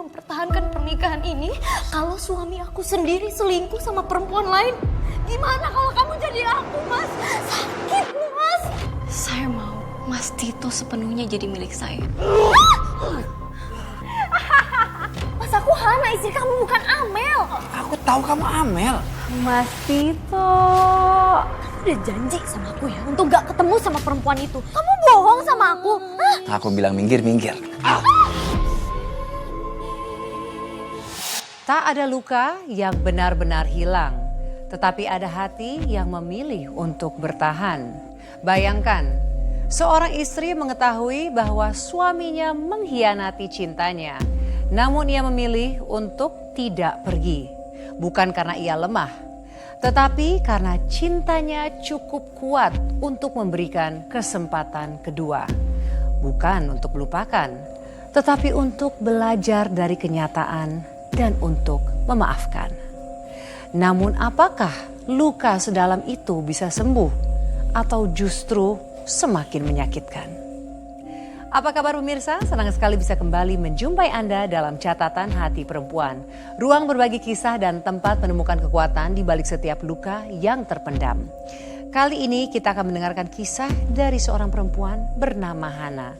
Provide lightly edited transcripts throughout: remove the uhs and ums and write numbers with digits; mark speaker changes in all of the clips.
Speaker 1: mempertahankan pernikahan ini kalau suami aku sendiri selingkuh sama perempuan lain? Gimana kalau kamu jadi aku, Mas? Sakit, Mas.
Speaker 2: Saya mau Mas Tito sepenuhnya jadi milik saya.
Speaker 1: Mas, aku Hana, istri kamu, bukan Amel.
Speaker 3: Aku tahu kamu Amel.
Speaker 1: Mas Tito, kamu udah janji sama aku ya untuk gak ketemu sama perempuan itu. Kamu bohong sama aku. Hah?
Speaker 3: Aku bilang minggir.
Speaker 4: Tak ada luka yang benar-benar hilang, tetapi ada hati yang memilih untuk bertahan. Bayangkan, seorang istri mengetahui bahwa suaminya mengkhianati cintanya, namun ia memilih untuk tidak pergi. Bukan karena ia lemah, tetapi karena cintanya cukup kuat untuk memberikan kesempatan kedua. Bukan untuk melupakan, tetapi untuk belajar dari kenyataan dan untuk memaafkan. Namun apakah luka sedalam itu bisa sembuh atau justru semakin menyakitkan? Apa kabar pemirsa? Senang sekali bisa kembali menjumpai Anda dalam Catatan Hati Perempuan. Ruang berbagi kisah dan tempat menemukan kekuatan di balik setiap luka yang terpendam. Kali ini kita akan mendengarkan kisah dari seorang perempuan bernama Hana.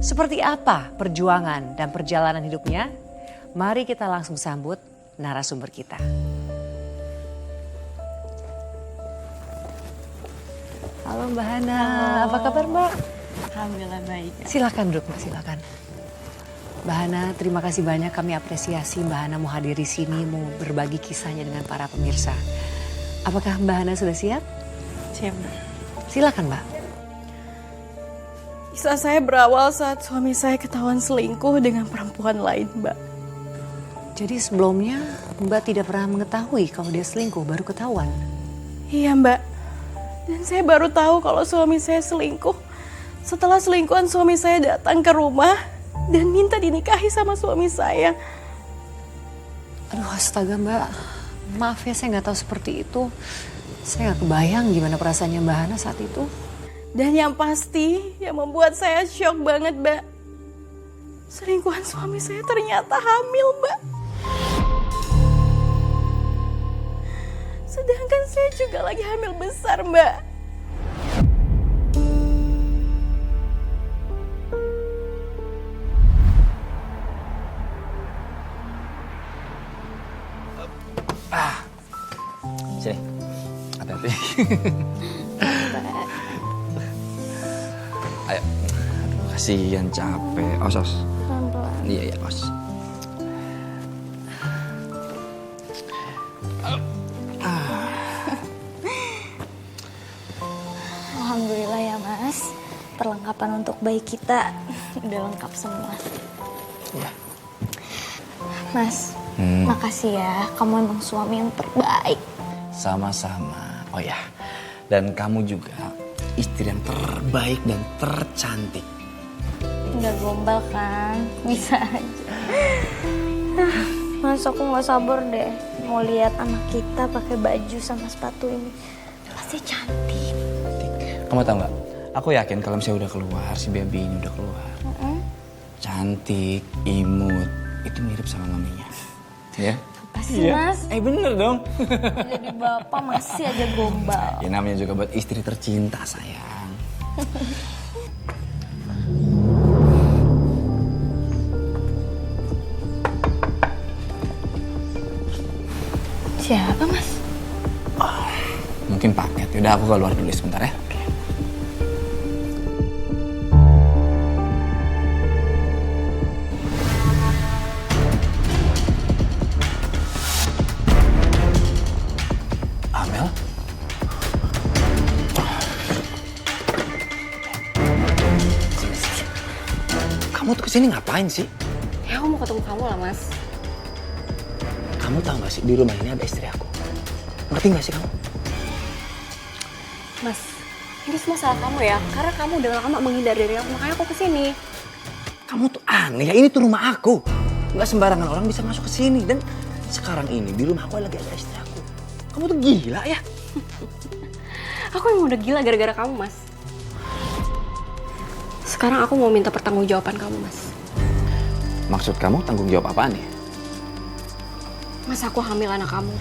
Speaker 4: Seperti apa perjuangan dan perjalanan hidupnya? Mari kita langsung sambut narasumber kita. Halo Mbak Hana, apa kabar Mbak?
Speaker 2: Alhamdulillah baik.
Speaker 4: Silakan duduk Mbak, silakan. Mbak Hana, terima kasih banyak, kami apresiasi Mbak Hana mau hadir di sini, mau berbagi kisahnya dengan para pemirsa. Apakah Mbak Hana sudah siap?
Speaker 2: Siap, Mbak.
Speaker 4: Silakan Mbak.
Speaker 2: Kisah saya berawal saat suami saya ketahuan selingkuh dengan perempuan lain, Mbak.
Speaker 4: Jadi sebelumnya Mbak tidak pernah mengetahui kalau dia selingkuh, baru ketahuan?
Speaker 2: Iya, Mbak. Dan saya baru tahu kalau suami saya selingkuh setelah selingkuhan suami saya datang ke rumah dan minta dinikahi sama suami saya.
Speaker 4: Aduh astaga Mbak, maaf ya saya nggak tahu seperti itu. Saya nggak kebayang gimana perasaannya Mbak Hana saat itu.
Speaker 2: Dan yang pasti yang membuat saya shock banget, Mbak. Selingkuhan suami saya ternyata hamil, Mbak. Sedangkan saya juga lagi hamil besar, Mbak.
Speaker 3: Sini, hati-hati. Ayo, aduh, kasihan capek. Os. Iya, os.
Speaker 1: Alhamdulillah ya Mas, perlengkapan untuk bayi kita udah lengkap semua.
Speaker 3: Iya.
Speaker 1: Mas, makasih ya, kamu emang suami yang terbaik.
Speaker 3: Sama-sama. Oh ya, dan kamu juga istri yang terbaik dan tercantik.
Speaker 1: Nggak gombal kan, bisa aja. Mas, aku nggak sabar deh mau lihat anak kita pakai baju sama sepatu ini. Pasti cantik.
Speaker 3: Kamu tahu nggak? Aku yakin kalau misalnya udah keluar, si baby ini udah keluar. Cantik, imut, itu mirip sama maminya. Ya?
Speaker 1: Apa sih Mas?
Speaker 3: Bener dong.
Speaker 1: Jadi bapak masih aja gombal.
Speaker 3: Ya namanya juga buat istri tercinta sayang.
Speaker 1: Siapa Mas?
Speaker 3: Mungkin paket. Yaudah aku keluar dulu sebentar ya. Amel? Kamu tuh kesini ngapain sih?
Speaker 2: Ya aku mau ketemu kamu lah, Mas.
Speaker 3: Kamu tahu gak sih di rumah ini ada istri aku? Ngerti gak sih kamu?
Speaker 2: Mas, ini semua salah kamu ya. Karena kamu udah lama menghindar dari aku, makanya aku kesini.
Speaker 3: Kamu tuh aneh ya, ini tuh rumah aku. Gak sembarangan orang bisa masuk ke sini. Dan sekarang ini di rumah aku lagi ada istri aku. Kamu tuh gila ya?
Speaker 2: Aku emang udah gila gara-gara kamu, Mas. Sekarang aku mau minta pertanggungjawaban kamu, Mas.
Speaker 3: Maksud kamu tanggung jawab apaan ya?
Speaker 1: Mas, aku hamil anak kamu.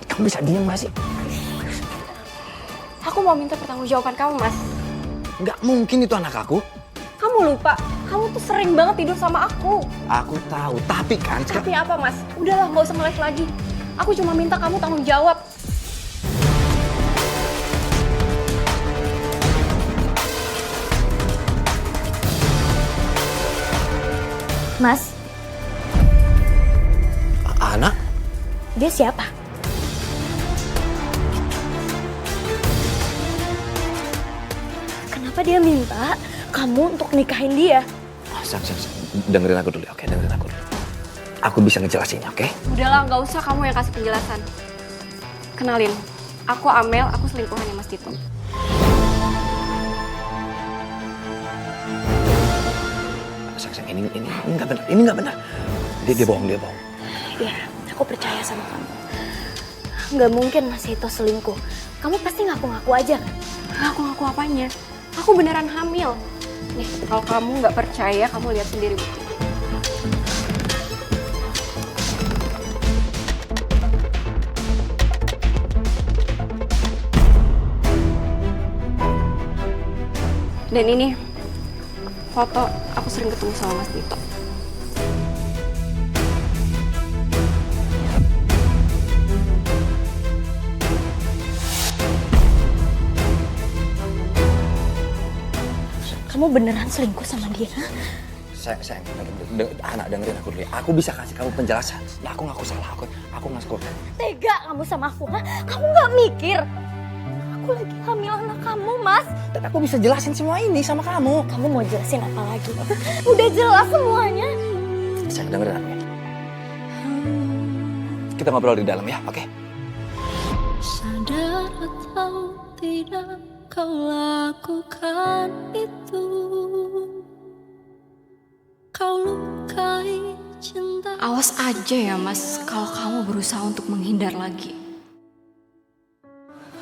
Speaker 3: Kamu bisa diem gak sih?
Speaker 1: Aku mau minta pertanggungjawaban kamu, Mas.
Speaker 3: Nggak mungkin itu anak aku.
Speaker 1: Kamu lupa, kamu tuh sering banget tidur sama aku.
Speaker 3: Aku tahu, tapi kan
Speaker 1: Tapi apa, Mas? Udahlah, nggak usah ngeles lagi. Aku cuma minta kamu tanggung jawab. Mas,
Speaker 3: anak?
Speaker 1: dia siapa? Kenapa dia minta kamu untuk nikahin dia?
Speaker 3: Sang, dengerin aku dulu, oke? Dengerin aku dulu. Aku bisa ngejelasinnya, oke?
Speaker 1: Udahlah, nggak usah kamu yang kasih penjelasan. Kenalin, aku Amel, aku selingkuhannya Mas Tito.
Speaker 3: Sang, ini nggak benar, ini nggak benar. Dia bohong.
Speaker 1: Iya, aku percaya sama kamu. Nggak mungkin Mas Tito selingkuh. Kamu pasti ngaku-ngaku aja kan? Ngaku-ngaku apanya? Aku beneran hamil. Nih, kalau kamu nggak percaya, kamu lihat sendiri bukti. Dan ini foto aku sering ketemu sama Mas Tito. Kamu beneran selingkuh sama dia?
Speaker 3: Sayang, anak dengerin aku dulu ya. Aku bisa kasih kamu penjelasan. Ya, aku ngaku salah, aku ngaku.
Speaker 1: Tega kamu sama aku, ha? Kamu nggak mikir? Aku lagi hamil anak kamu, Mas.
Speaker 3: Tapi aku bisa jelasin semua ini sama kamu.
Speaker 1: Kamu mau jelasin apa lagi? Udah jelas semuanya.
Speaker 3: Sayang, dengerin aku ya. Kita ngobrol di dalam ya, oke?
Speaker 5: Sadar atau tidak kau lakukan itu. Kau lukai cinta.
Speaker 1: Awas aja ya, Mas, kalau kamu berusaha untuk menghindar lagi.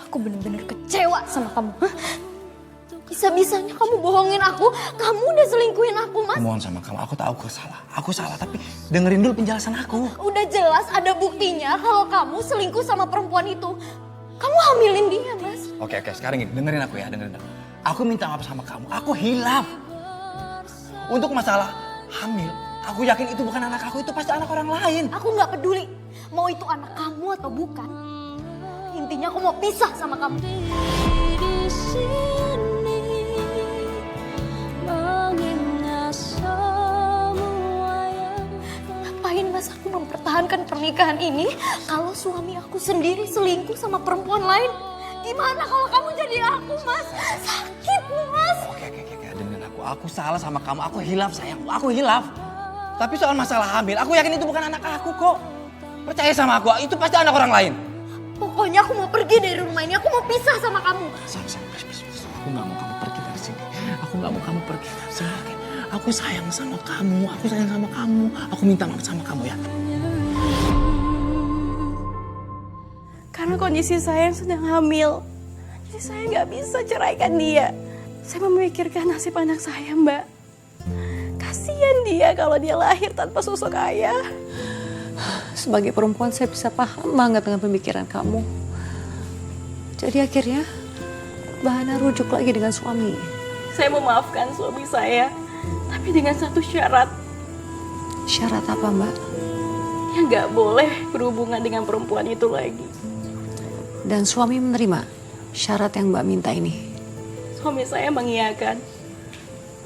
Speaker 1: Aku bener-bener kecewa sama kamu. Hah? Bisa-bisanya kamu bohongin aku. Kamu udah selingkuhin aku, Mas.
Speaker 3: Mohon sama kamu, aku tahu aku salah, tapi dengerin dulu penjelasan aku.
Speaker 1: Udah jelas ada buktinya kalau kamu selingkuh sama perempuan itu. Kamu hamilin dia, Mas.
Speaker 3: Oke, sekarang gini, dengerin aku ya, dengerin aku. Aku minta maaf sama kamu, aku hilaf. Untuk masalah hamil, aku yakin itu bukan anak aku, itu pasti anak orang lain.
Speaker 1: Aku nggak peduli mau itu anak kamu atau bukan. Intinya aku mau pisah sama kamu.
Speaker 5: Di sini mengingat semua yang
Speaker 1: Ngapain, Mas, aku mempertahankan pernikahan ini kalau suami aku sendiri selingkuh sama perempuan lain? Gimana kalau kamu jadi aku, Mas? Sakit, Mas.
Speaker 3: Oke, dengerin aku. Aku salah sama kamu, aku hilaf sayang, aku hilaf. Tapi soal masalah hamil, aku yakin itu bukan anak aku kok. Percaya sama aku, itu pasti anak orang lain.
Speaker 1: Pokoknya aku mau pergi dari rumah ini, aku mau pisah sama kamu.
Speaker 3: Sayang, aku gak mau kamu pergi dari sini. Aku gak mau kamu pergi dari sini. Oke? Aku sayang sama kamu, Aku minta maaf sama kamu ya.
Speaker 2: Karena kondisi saya sedang hamil. Jadi saya nggak bisa ceraikan dia. Saya memikirkan nasib anak saya, Mbak. Kasian dia kalau dia lahir tanpa sosok ayah.
Speaker 4: Sebagai perempuan saya bisa paham banget dengan pemikiran kamu. Jadi akhirnya Bahana rujuk lagi dengan suami.
Speaker 2: Saya memaafkan suami saya, tapi dengan satu syarat.
Speaker 4: Syarat apa, Mbak?
Speaker 2: Dia nggak boleh berhubungan dengan perempuan itu lagi.
Speaker 4: Dan suami menerima syarat yang Mbak minta ini.
Speaker 2: Suami saya mengiyakan.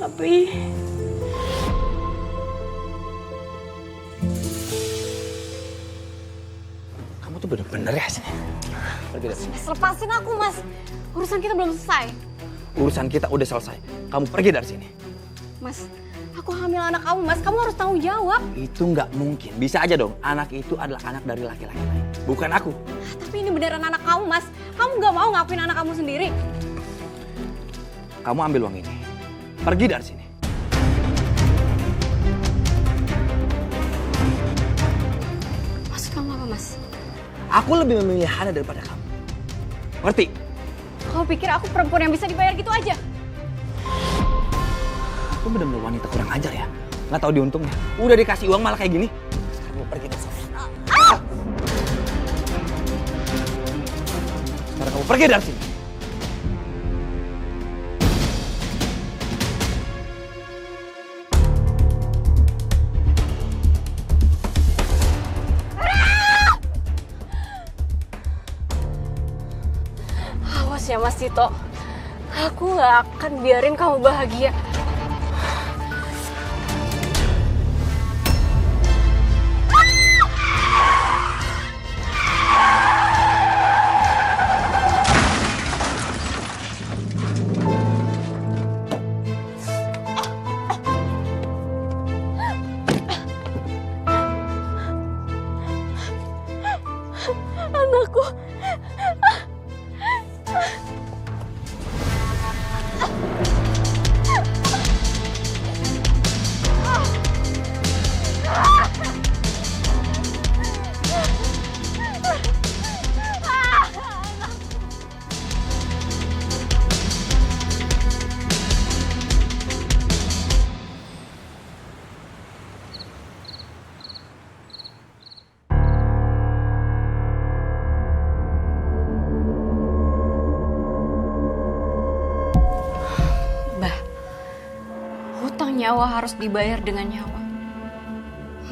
Speaker 2: Tapi
Speaker 3: Kamu tuh bener-bener ya sini. Pergi dari sini.
Speaker 1: Mas, lepasin aku, Mas. Urusan kita belum selesai.
Speaker 3: Urusan kita udah selesai. Kamu pergi dari sini.
Speaker 1: Mas, aku hamil anak kamu, Mas. Kamu harus tanggung jawab.
Speaker 3: Itu nggak mungkin. Bisa aja dong. Anak itu adalah anak dari laki-laki lain. Bukan aku.
Speaker 1: Tapi ini beneran anak kamu, Mas. Kamu nggak mau ngakuin anak kamu sendiri.
Speaker 3: Kamu ambil uang ini. Pergi dari sini.
Speaker 1: Maksud kamu apa, Mas?
Speaker 3: Aku lebih memilih Hana daripada kamu. Ngerti?
Speaker 1: Kau pikir aku perempuan yang bisa dibayar gitu aja?
Speaker 3: Aku Lu bener-bener wanita kurang ajar ya. Nggak tahu diuntungnya. Udah dikasih uang malah kayak gini. Sekarang lu pergi dari sini. Sekarang kamu pergi dari sini.
Speaker 2: Awas ya Mas Tito. Aku gak akan biarin kamu bahagia. Anakku. Bah, hutang nyawa harus dibayar dengan nyawa.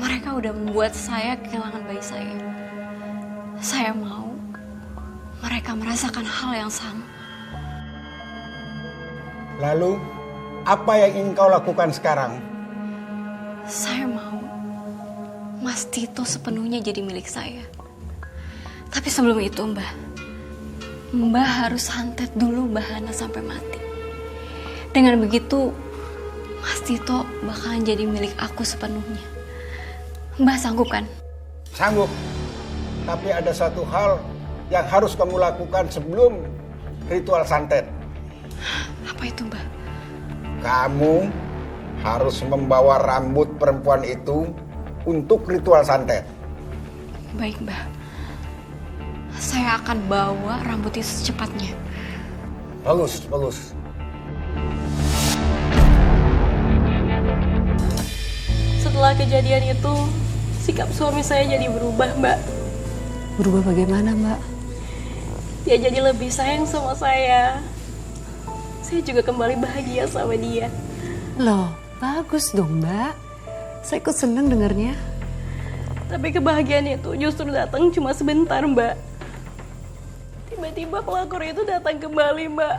Speaker 2: Mereka udah membuat saya kehilangan bayi saya. Saya mau mereka merasakan hal yang sama.
Speaker 6: Lalu, apa yang ingin kau lakukan sekarang?
Speaker 2: Saya mau Mas Tito sepenuhnya jadi milik saya. Tapi sebelum itu Mbah harus santet dulu Mbah Hana sampai mati. Dengan begitu, Mas Tito bakalan jadi milik aku sepenuhnya. Mbah sanggup kan?
Speaker 6: Sanggup. Tapi ada satu hal yang harus kamu lakukan sebelum ritual santet.
Speaker 2: Apa itu, Mbah?
Speaker 6: Kamu harus membawa rambut perempuan itu untuk ritual santet.
Speaker 2: Baik, Mbah. Saya akan bawa rambut itu secepatnya.
Speaker 6: Bagus, bagus.
Speaker 2: Setelah kejadian itu, sikap suami saya jadi berubah, Mbak.
Speaker 4: Berubah bagaimana, Mbak?
Speaker 2: Dia jadi lebih sayang sama saya. Saya juga kembali bahagia sama dia.
Speaker 4: Loh, bagus dong, Mbak. Saya ikut seneng dengernya.
Speaker 2: Tapi kebahagiaan itu justru datang cuma sebentar, Mbak. Tiba-tiba pelakor itu datang kembali, Mbak.